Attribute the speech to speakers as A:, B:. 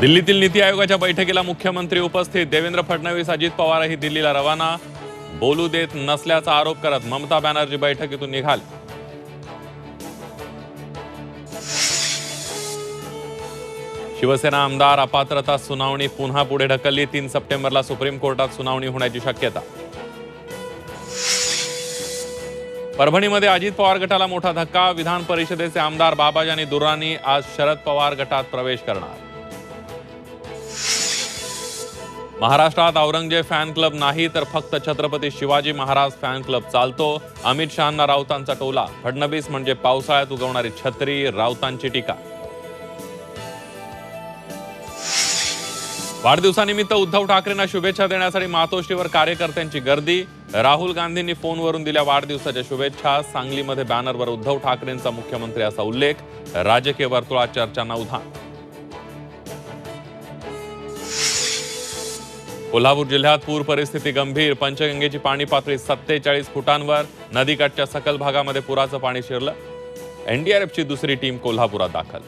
A: दिल्लीतील नीती आयोगाच्या बैठकीला मुख्यमंत्री उपस्थित. देवेंद्र फडणवीस, अजित पवारही दिल्लीला रवाना. बोलू देत नसल्याचा आरोप करत ममता बॅनर्जी बैठकीतून निघाले. शिवसेना आमदार अपात्रता सुनावणी पुन्हा पुढे ढकलली. 3 सप्टेंबरला सुप्रीम कोर्टात सुनावणी होण्याची शक्यता. परभणीमध्ये अजित पवार गटाला मोठा धक्का. विधान परिषदेचे आमदार बाबाजानी दुर्राणी आज शरद पवार गटात प्रवेश करणार. महाराष्ट्रात औरंगजेब फॅन क्लब नाही तर फक्त छत्रपती शिवाजी महाराज फॅन क्लब चालतो. अमित शहांना राऊतांचा टोला. फडणवीस म्हणजे पावसाळ्यात उगवणारी छत्री, राऊतांची टीका. वाढदिवसानिमित्त उद्धव ठाकरेंना शुभेच्छा देण्यासाठी मातोश्रीवर कार्यकर्त्यांची गर्दी. राहुल गांधींनी फोनवरून दिल्या वाढदिवसाच्या शुभेच्छा. सांगलीमध्ये बॅनरवर उद्धव ठाकरेंचा मुख्यमंत्री असा उल्लेख. राजकीय वर्तुळात चर्चांना उधाण. कोल्हापूर जिल्ह्यात पूर परिस्थिती गंभीर. पंचगंगेची पाणी पातळी 47 फुटांवर. नदीकाठच्या सखल भागामध्ये पुराचं पाणी शिरलं. एनडीआरएफची दुसरी टीम कोल्हापुरात दाखल.